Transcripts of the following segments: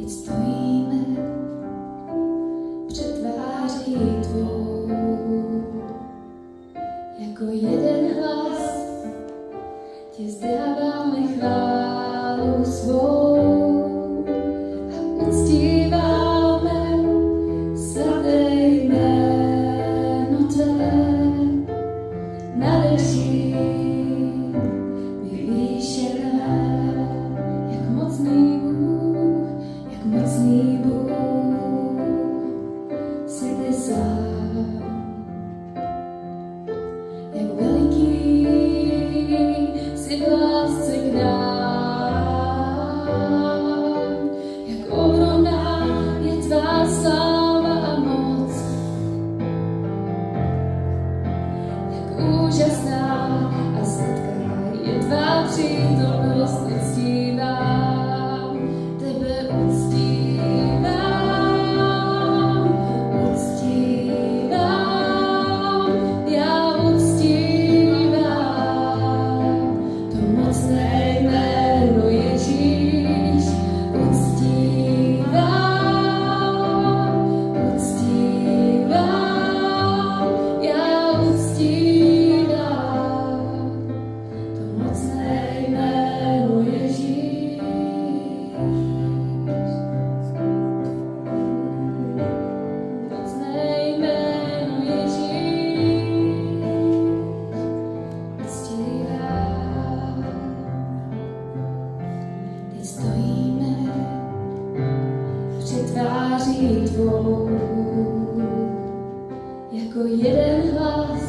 stojíme před tváří tvou, jako jeden hlas ti vzdáváme chválu svou a uctíváme svaté jméno tvé. Nadeší vyvýšené, jak mocný Bůh, jsi ty sám. Jak veliký jsi v lásce k nám, jak ohromná je tvá sláva a moc, jak úžasná a sladká je tvá přítomnost. Tváří tvou, jako jeden hlas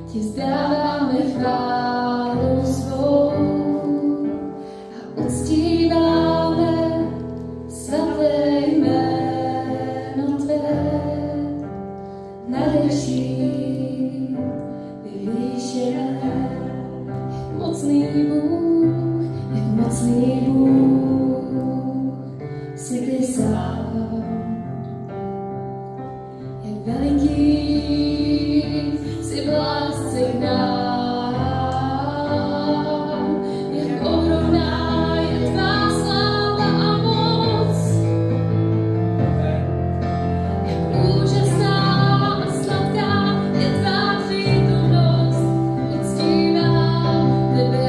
ti vzdáváme chválu svou a uctíváme svaté jméno tvé. Nadeší vyvýšené, jak mocný Bůh, jsi ty sám. Jak veliký jsi v lásce k nám, jak ohromná je tvá sláva a moc, jak úžasná a sladká je tvá přítomnost. Uctívám tebe,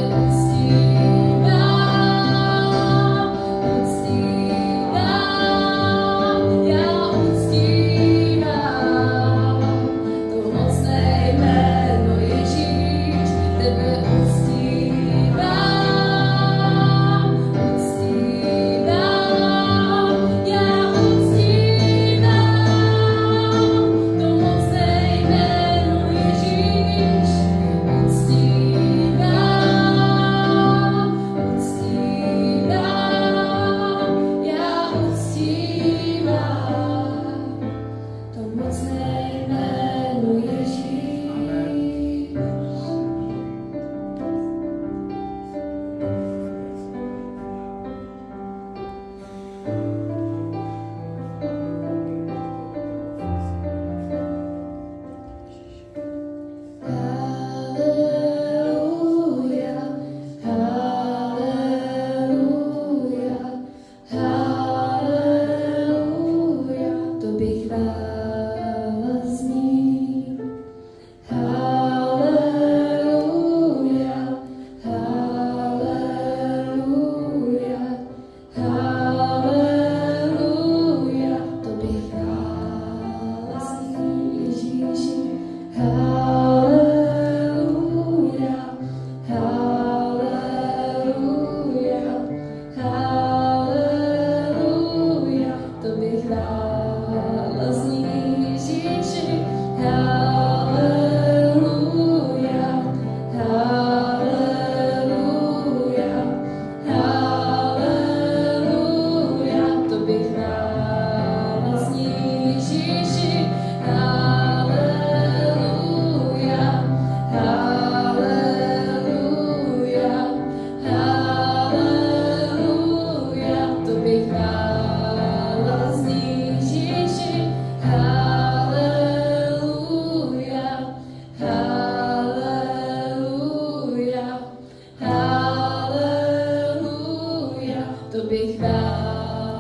tobě chvála.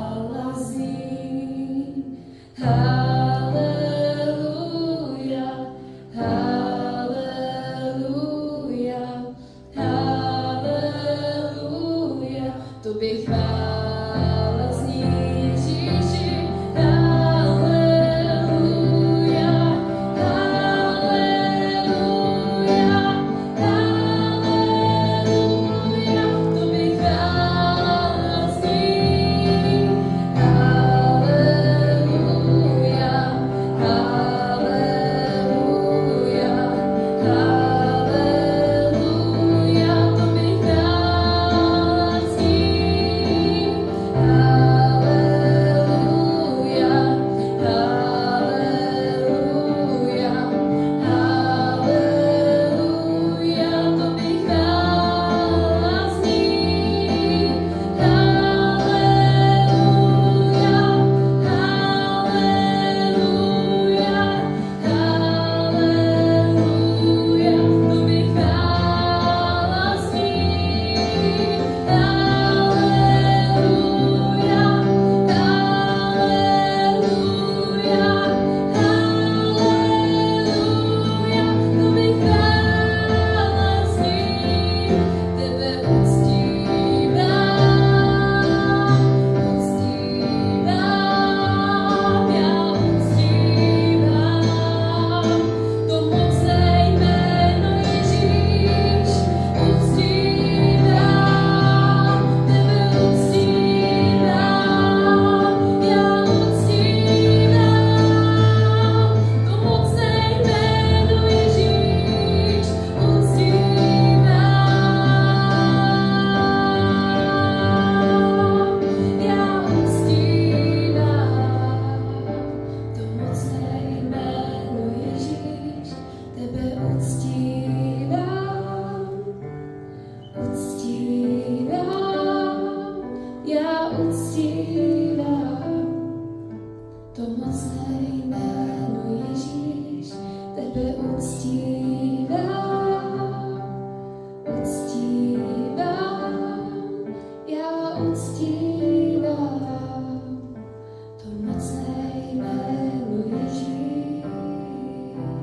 To mocné jméno Ježíš, tebe uctívám.